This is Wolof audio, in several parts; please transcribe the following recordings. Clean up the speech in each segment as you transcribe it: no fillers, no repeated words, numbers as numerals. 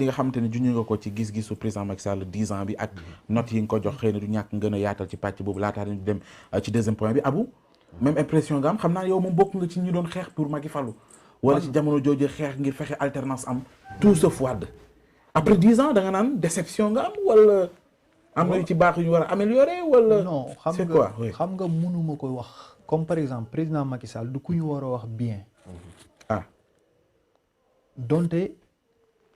li nga xamante ne juñu nga ko ci gis-gisu président Macky Sall 10 ans bi ak notes yi nga ko jox xëy na du ñàkk ngën a yaatal ci pàcc boobu laataa dañu dem ci deuxième point bi Abou même impression nga am xam naa yow moom bokk nga ci ñu doon xeex pour Macky Fallou wala ci jamono jooju xeex ngir fexe alternance am tout sauf Wade après 10 ans da nga naan déception nga am wala am na yu ci baax yu ñu war a améliorer wala non c'est quoi xam nga mënuma ko wax comme par exemple président Macky Sall du ku ñu war a wax bien donte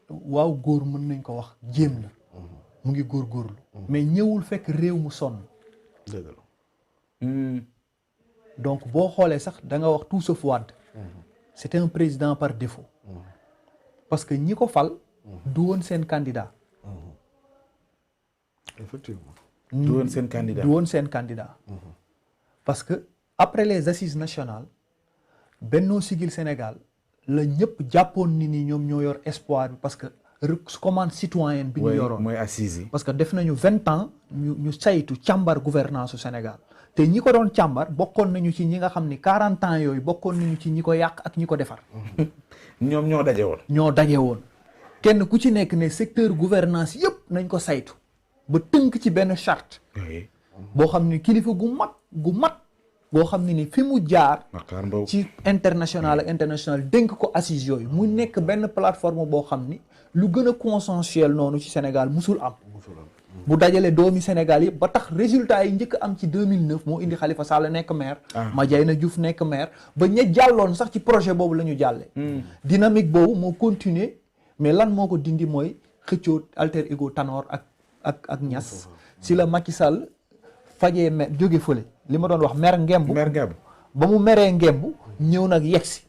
waaw góor mën nañ ko wax jéem na mu ngi góorgóorlu mais ñëwul fekk réew mu sonn dëgg la donc boo xoolee sax da nga wax tout sauf Wade c'était un président par défaut parce que ñi ko fal du woon seen candidat effectivement du woon seen candidat du woon seen candidat parce que après les assises nationales Benno Siggil Sénégal la ñëpp jàppoon ni ñoom ñoo yor espoir bi parce que commande citoyenne bi ñu yoroon mooy assise yi parce que def nañu 20 ans ñu saytu càmbar gouvernance su Sénégal te ñi ko doon càmbar bokkoon nañu ci ñi nga xam ni 40 ans yooyu bokkoon nañu ci ñi ko yàq ak ñi ko defar ñoom ñoo daje woon kenn ku ci nekk ne secteur gouvernance yëpp nañ ko saytu ba tënk ci benn charte boo xam ni kilifa gu mat boo xam ne ni fi mu jaar ci international ak international dénk ko assises yooyu mu nekk benn plateforme boo xam ni lu gën a consensuel noonu ci Sénégal musul am bu dajale doomi Sénégal yëpp ba tax résultat yi njëkk am ci 2009 moo indi Khalifa Sall nekk maire Madiayna Diouf nekk maire ba ña jàlloon sax ci projet boobu la ñu jàlle dynamique boobu moo continuer mais lan moo ko dindi mooy xëccoo alter ego Tanor ak Niass si la Macky Sall fajee mer jóge fële li ma doon wax mer ngemb ba mu meree ngemb ñëw nag yegsi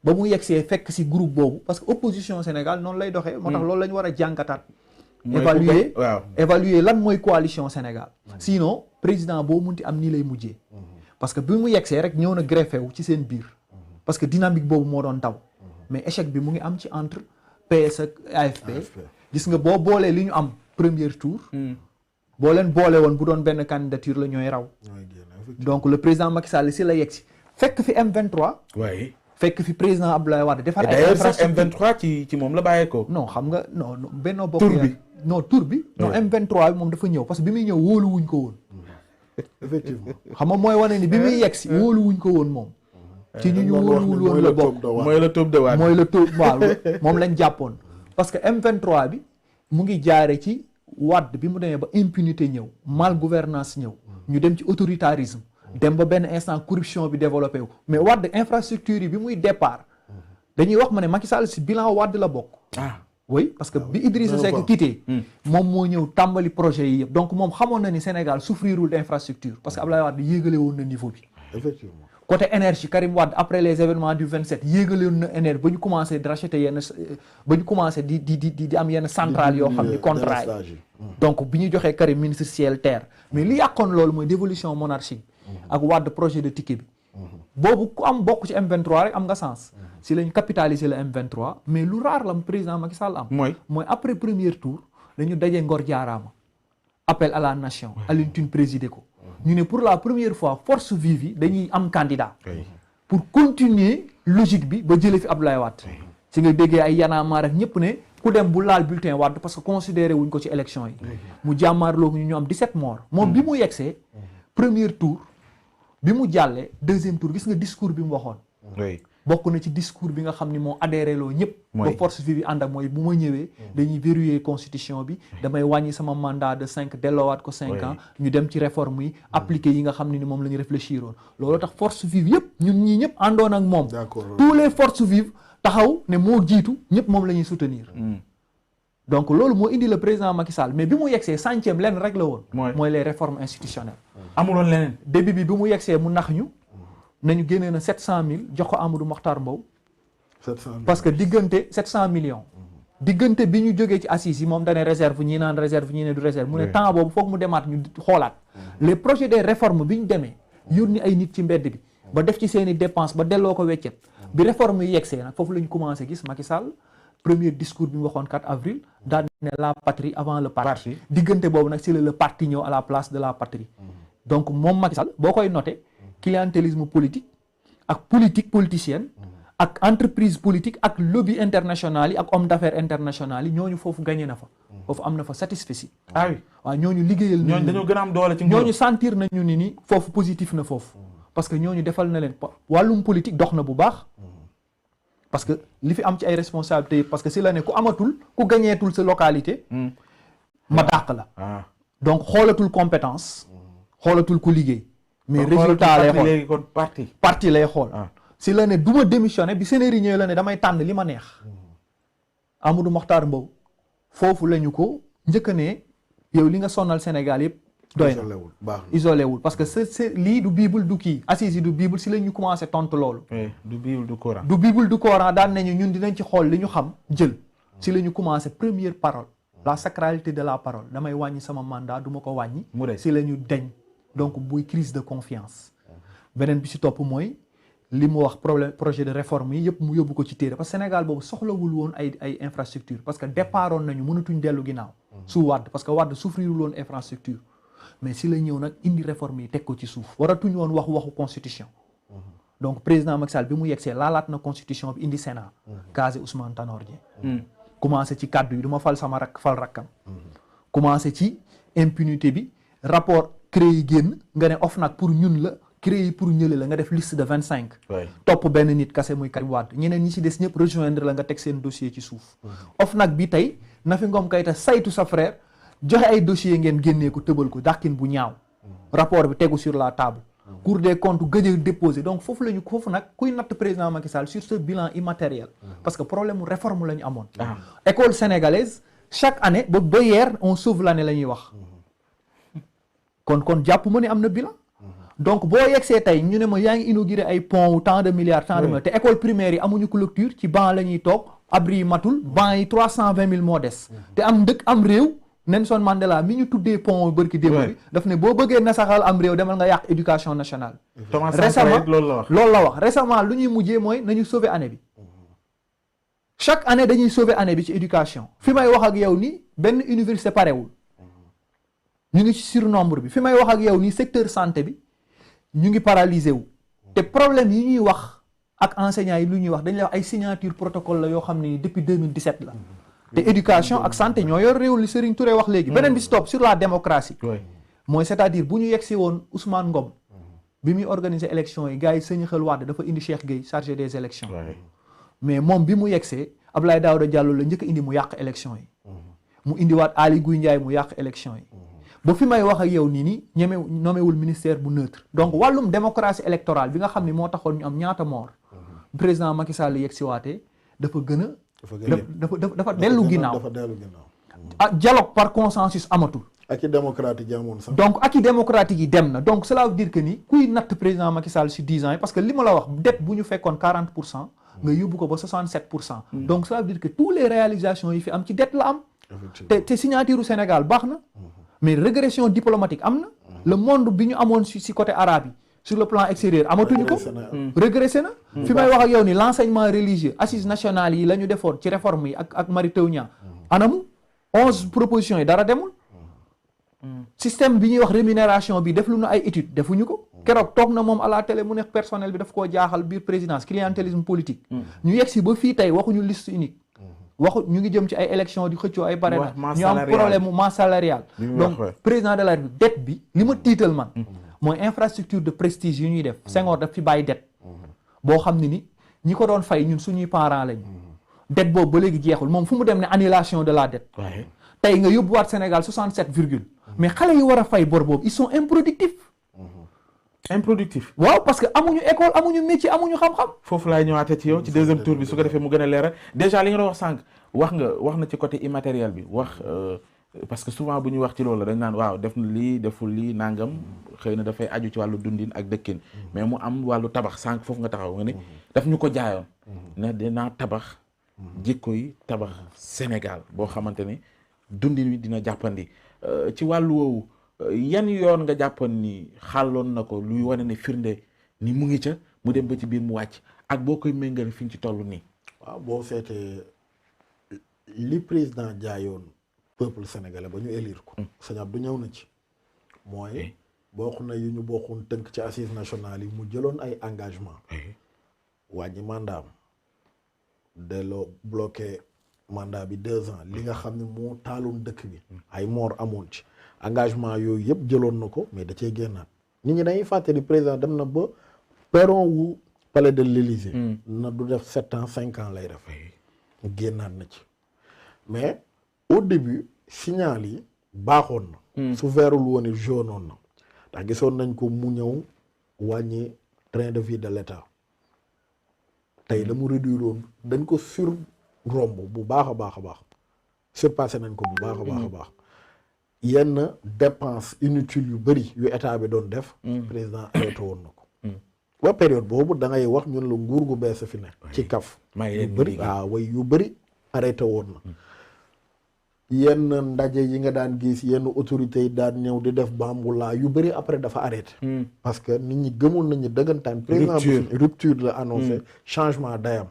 ba mu yegsee fekk si groupe boobu parce que opposition Sénégal noonu lay doxee moo tax loolu la ñu war a jàngataat évaluer lan mooy coalition Sénégal sinon président boo munti am nii lay mujjee parce que bi mu yegsee rek ñëw na greffé wu ci seen biir parce que dynamique boobu moo doon taw mais échec bi mu ngi am ci entre PS ak AFP gis nga boo boolee li ñu am premier tour boo leen boole woon bu doon benn candidature la ñooy raw donc le président Macky Sall si la yegsi fekk fi M23 fekk fi président Abdoulaye Wade defar ay M23 ci moom la bàyyeekoo non xam nga non Benno Bokk tur bi M23 bi moom dafa ñëw parce que bi muy ñëw wóolu wuñ ko woon effectivement xam nga mooy wane ni bi muy yegsi wóolu wuñ ko woon moom ci ñu wóoluwul woon la bokk mooy le top de Wade mooy le top waaw moom lañ jàppoon parce que M23 bi mu ngi jaare ci Wade bi mu demee ba impunité ñëw mal gouvernance ñëw ñu dem ci autoritarisme dem ba benn instant corruption bi développé wu mais Wade infrastructure yi bi muy départ dañuy wax ma ne Macky Sall si bilan Wade la bokk oui parce que bi Idrissa Seck quitté moom moo ñëw tàmbali projet yi yëpp donc moom xamoon na ni Sénégal souffrirul d'infrastructure parce que Abdoulaye Wade yéegale woon na niveau bi effectivement côté énergie Karim Wade après les événements du 27 yéegale woon na énergie ba ñu commencé di racheter yenn ba ñu commencé di am yenn centrale yoo xam ni contrat yi donc bi ñu joxee Karim ministre ciel terre mais li yàqoon loolu mooy dévolution monarchique ak Wade projet de ticket bi boobu ku am bokk ci M23 rek am nga sens si lañ capitaliser le M23 mais lu rare la président Macky Sall am mooy après premier tour dañu daje Ngor Jaaraama appel à la nation Alioune Tine présidé ko ñu ne pour la première fois force vive yi dañuy am candidat pour continuer logique bi ba jëlee fi Abdoulaye Wade si nga déggee ay yanamar ak ñëpp ne ku dem bu laal bulletin Wade parce que considéré wuñ ko ci élection yi mu jàmmaarloo ñu am 17 morts moom bi mu yegsee premier tour bi mu jàllee deuxième tour gis nga discours bi mu waxoon bokk na ci discours bi nga xam ni moo adhéré loo ñëpp ba force vive yi ànd ak mooy bu ma ñëwee dañuy verrouiller constitution bi damay wàññi sama mandat de 5 delloowaat ko 5 ans ñu dem ci réforme yi appliqué yi nga xam ne ni moom la ñu réfléchir woon loolu tax force vive yëpp ñun ñii ñëpp àndoon ak moom tous les forces vives taxaw ne moo jiitu ñëpp moom la ñuy soutenir donc loolu moo indi le président Macky Sall mais bi mu yegsee centième lenn rek la woon mooy les réformes institutionnelles amuloon leneen début bi mu yegsee mu nax ñu nañu génnee na 700000 jox ko Amadou Mokhtar Mbow parce que diggante 700 millions diggante bi ñu jógee ci assises yi moom dane réserve ñii naan réserve ñii ne du réserve mu ne temps boobu foog mu demaat ñu xoolaat les projets des réformes bi ñu demee yónni ay nit ci mbedd bi ba def ci seeni dépense ba delloo ko weccet bi réforme yi yegsee nag foofu la ñu commencé gis Macky Sall premier discours bi mu waxoon 4 avril daal ne la patrie avant le parti diggante boobu nag si la le parti ñëw à la place de la patrie donc moom Macky Sall boo koy noté clientélisme politique ak politique politicienne ak entreprise politique ak lobby international yi ak homme d'affaires international yi ñooñu foofu gagné na fa. foofu am na fa satisfecit. ah oui waaw ñooñu liggéeyal. ñooñu dañoo gën a am doole ci nguur. ñooñu sentir nañu ni foofu positif na foofu. parce que ñooñu defal na leen wàllum politique dox na bu baax. parce que li fi am ci ay responsabilités parce que si la ne ku amatul ku gañeetul sa localité. ma dàq la. donc xoolatul compétence. xoolatul ku liggéey. mais résultat lay xool léegi kon parti lay xool. si la ne du ma démissionné bi sénéri ñëwee la ne damay tànn li ma neex. Amadou Mokhtar Mbow foofu la ñu ko njëkk a ne yow li nga sonal Sénégal yëpp. doy na isolé wul parce que c'est lii du bible du kii assise yi du bible si la ñu commencé tontu loolu. du bible du Coran. du bible du Coran daan nañu ñun dinañ ci xool li ñu xam jël. si la ñu commencé première parole. la sacralité de la parole damay wàññi sama mandat du ma ko wàññi. si la ñu deñ donc buy crise de confiance. beneen bi si topp mooy li mu wax projet de réforme yi yëpp mu yóbbu ko ci téere parce que Sénégal boobu soxlawul woon ay infrastructure parce que départoon nañu mënatuñ dellu ginnaaw. su Wade parce que Wade souffrirul woon infrastructure. mais si la ñëw nag indi réforme yi teg ko ci suuf waratuñ woon waxu constitution. donc président Macky Sall bi mu yegsee laalaat na constitution bi indi Sénat. casé Ousmane Tanor Dieng. commencé ci kaddu yi du ma fal sama rak fal rakkam. commencé ci impunité bi rapport CREI yi génn nga ne OFNAC pour ñun la CREI yi pour ñële la nga def liste de 25. topp benn nit kase muy Karim Wade ñeneen ñi ci des ñëpp rejoindre la nga teg seen dossier ci suuf. OFNAC bi tey Nafi Ngom Keïta saytu sa frère joxe ay dossier ngeen génnee ko tëbal ko dàqin bu ñaaw. rapport bi tegu sur la table. Cour des comptes gëj a déposé donc foofu la ñu foofu nag kuy natt président Macky Sall sur ce bilan immatériel. parce que problème mu réforme la ñu amoon. école sénégalaise chaque année ba hier on sauve l'année la ñuy wax. kon jàpp ma ne am na bilan. donc boo yegsee tey ñu ne ma yaa ngi inauguré ay pont tant de milliards tant de milliards te école primaire yi amuñu clôture ci banc la ñuy toog abri yi matul banc yi 320 000 moo des. te am dëkk am réew. Nelson Mandela mi ñu tuddee pont bërki démb bi daf ne boo bëggee nasaxal am réew demal nga yàq éducation nationale. récemment loolu la wax récemment lu ñuy mujjee mooy nañu sauver année bi. chaque année dañuy sauver année bi ci éducation fi may wax ak yow ni benn université parewul ñu ngi ci surnombre bi fi may wax ak yow ni secteur santé bi ñu ngi paralysé wu te problème yi ñuy wax ak enseignants yi lu ñuy wax dañ lay wax ay signature protocole la yoo xam ne depuis 2017 la. te éducation ak santé ñoo yor réew li Serigne Touré wax léegi. beneen bi si topp sur la démocratie. mooy c'est-à-dire bu ñu yegsi woon Ousmane Ngom. bi muy organiser élection yi gars yi sëñ Xel Wade dafa indi Cheikh Gueye chargé des élections. mais moom bi mu yegsee Abdoulaye Daouda Diallo la njëkk indi mu yàq élection yi. mu indiwaat Aly Ngouille Ndiaye mu yàq élection yi. ba fi may wax ak yow nii nii nomewul ministère bu neutre. donc wàllum démocratie électorale bi nga xam ne moo taxoon ñu am ñaata mort. président Macky Sall yegsi waatee dafa gën a. dafa dellu ginnaaw dialogue par consensus amatul. acquis démocratique yi amoon sax. donc acquis démocratique yi dem na donc cela veut dire que ni kuy natt président Macky Sall si 10 ans yi parce que li ma la wax dette bu ñu fekkoon 40% nga yóbbu ko ba 67%. donc cela veut dire que tous les réalisations yi fi am ci dette la am. te signature Sénégal baax na. mais régression diplomatique am na. le monde bi ñu amoon si côté arabe yi. sur le plan extérieur amatuñu ko régressé na fi may wax ak yow ni l'enseignement religieux assises nationales yi la ñu defoon ci réforme yi ak Mary Teuw Niane anamu 11 propositions yi dara demul système bi ñuy wax rémunération bi def lu na ay études defuñu ko keroog toog na moom à la télé mu nekk personnel bi daf koo jaaxal biir présidence clientélisme politique ñu yegg si ba fii tey waxuñu liste unique ñu ngi jëm ci ay élections di xëccoo ay parrainage ñu am problème mu masse salariale donc président de la République dette bi li ma tiital man mooy infrastructure de prestige yu ñuy def Senghor daf fi bàyyi dette boo xam ne ni ñi ko doon fay ñun suñuy parents lañu dette boobu ba léegi jeexul moom fu mu dem ne annulation de la dette tey nga yóbbuwaat Sénégal 67 virgule mais xale yi war a fay bor boobu ils sont improductifs waaw parce que amuñu école amuñu métier amuñu xam-xam foofu laay ñëwaatee ci yow ci deuxième tour bi su ko defee mu gën a leeral déjà li nga doon wax sànq wax na ci côté immatériel bi parce que souvent bu ñuy wax ci loolu dañ naan waaw def na lii deful lii nangam xëy na dafay aju ci wàllu dundin ak dëkkin mais mu am wàllu tabax sànq foofu nga taxaw nga ne daf ñu ko jaayoon ne dinaa tabax jikko yi tabax Sénégal boo xamante ni dundin wi dina jàppandi ci wàllu woowu yan yoon nga jàppoon ni xàlloon na ko luy wane ne firnde ni mu ngi ca mu dem ba ci biir mu wàcc ak boo koy méngale fi ñu ci toll nii. waaw boo seetee li président jaayoon peuple sénégalais ba ñu élire ko. sëñ Abdou ñëw na ci. mooy bokk na yu ñu bokkoon tënk ci assises nationales yi mu jëloon ay engagement wàññi mandaam delloo bloqué mandat bi 2 ans li nga xam ne moo taaloon dëkk bi ay mort amoon ci engagement yooyu yëpp jëloon na ko mais da cee génnaat nit ñi dañuy fàtte ni président dem na ba perron wu palais de l'Élysée na du def 7 ans 5 ans lay def mu génnaat na ci mais au début signal yi baaxoon na su veerul woon it jaunoon na ndax gisoon nañ ko mu ñëw wàññi train de vie de l'État tey damu réduire woon dañ ko sur romb bu baax a baax a baax surpassé nañ ko bu baax a baax a baax yenn dépense inutile yu bëri yu état bi doon def président arrêté woon na ko ba période boobu da ngay wax ñun la nguur gu bees fi ne ci kaf yu bëri waaw way yu bëri arrêté woon na yenn ndaje yi nga daan gis yenn autorités yi daan ñëw di def bambula yu bëri après dafa arrêté parce que nit ñi gëmoon nañu dëggantaan président rupture la annoncé changement dayam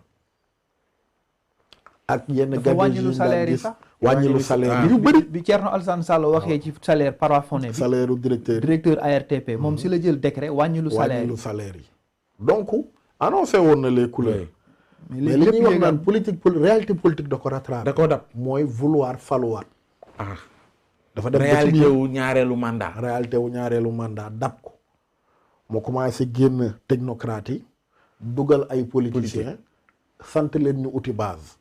ak yenn wàññilu salaire yi sax wàññilu salaire yu bëri bi Thierno Alassane Sall waxee ci salaire plafonné bi salaire u directeur ARTP moom si la jël décret wàññilu salaire yi donc annoncé woon na les couleurs mais li ñuy wax naan réalité politique da ko rattrapé da ko dab mooy vouloir faluwaat dafa dem réalité wu ñaareelu mandat dab ko moo commencé génn technocrates yi dugal ay politiciens sant leen ñu uti base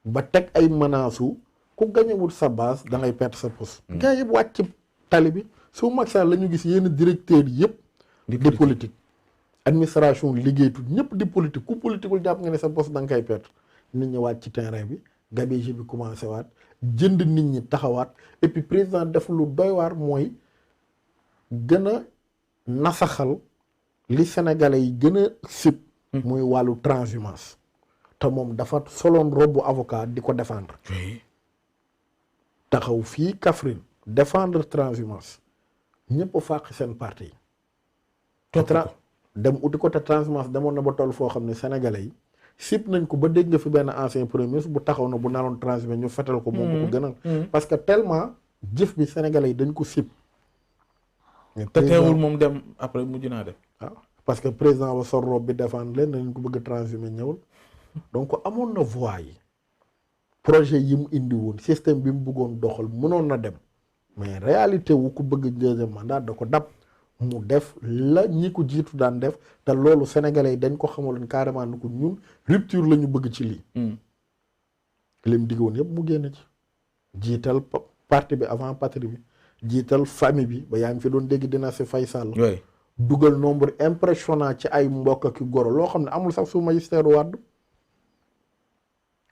ba teg ay menaces ku gañewul sa base da ngay perdre sa poste gars yëpp wàcc ci tali bi su Macky Sall la ñu gis yenn directeurs yi yëpp di politique administration liggéeytu ñëpp di politique ku politiqueul jàpp nga ne sa poste da nga koy perdre nit ñi wàcc ci terrain bi gabegie bi commencé waat jënd nit ñi taxawaat et puis président def lu doy waar mooy gën a nasaxal li sénégalais yi gën a sib muy wàllu transhumance te moom dafa soloon robu avocat di ko défendre taxaw fii Kaffrine défendre transhumance ñëpp fàq seen parti yi dem uti ko te transhumance demoon na ba toll foo xam ne sénégalais yi sip nañ ko ba dégg nga fi benn ancien premier ministre bu taxaw na bu naroon transhumé ñu fetal ko moom ko gënal parce que tellement jëf bi sénégalais yi dañ ko sip te teewul moom dem après mujj naa def waaw parce que président ba sol robe bi défendre leen nañ ko bëgg a transhumé ñëwul donc amoon na voie yi projet yi mu indi woon système bi mu bëggoon doxal mënoon na dem mais réalité wu ko bëgg deuxième mandat da ko dab mu def la ñi ko jiitu daan def te loolu sénégalais yi dañ ko xamaloon carrément ni ko ñun rupture la ñu bëgg ci lii lim diggoon yëpp mu génn ci jiital parti bi avant patrie bi jiital famille bi ba yaa ngi fi doon dégg dina si Faye Sall dugal nombre impressionnant ci ay mbokk ak goro loo xam ne amul sax su magistère Wade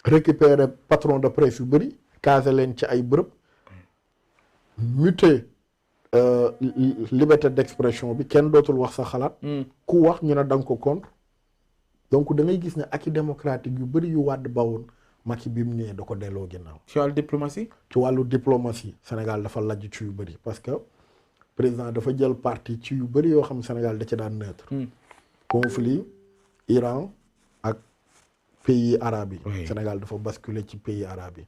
récupérer patron de presse yu bëri casé leen ci ay bërëb muté liberté d'expression bi kenn dootul wax sa xalaat ku wax ñu ne da nga ko contre donc da ngay gis ne acquis démocratique yu bëri yu Wade bawoon Macky bi mu ñëwee da ko delloo ginnaaw ci wàllu diplomatie Sénégal dafa lajj ci yu bëri parce que président dafa jël parti ci yu bëri yoo xam Sénégal da ci daan neutre conflit Iran ak pays arabes yi Sénégal dafa basculer ci pays arabes yi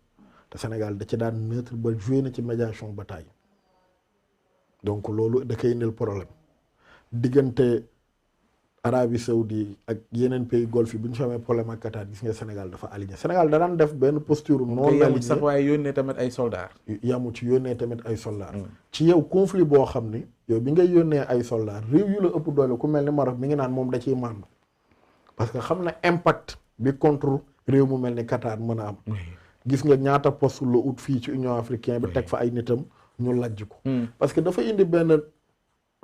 te Sénégal da ci daan neutre ba joué na ci médiation bataille donc loolu da koy indil problème diggante Arabie Saoudite ak yeneen pays golfe yi bu ñu fi amee problème ak Qatar gis nga Sénégal dafa aligné Sénégal da daan def benn posture non aligné sax waaye yónnee tamit ay soldats yamu ci yónnee tamit ay soldats ci yow conflit boo xam ni yow bi ngay yónnee ay soldats réew yu la ëpp doole ku mel ni Maroc mi ngi naan moom da ciy màndu parce que xam na impact bi contre réew mu mel ni Qatar mën a am gis nga ñaata poste la ut fii ci Union africaine bi teg fa ay nitam ñu lajj ko parce que dafa indi benn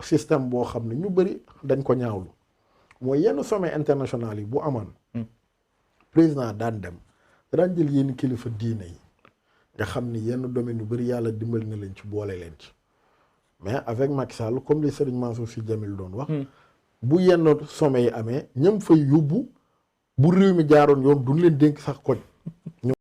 système boo xam ne ñu bëri dañ ko ñaawlu mooy yenn sommet international yi bu amaan président daan dem daan jël yenn kilifa diine yi nga xam ni yenn domaine yu bëri yàlla dimbali na leen ci boole leen ci mais avec Macky Sall comme li Serigne Mansour Sy Djamil doon wax bu yenn sommet yi amee ñëm fay yóbbu bu réew mi jaaroon yoon duñ leen dénk sax koñ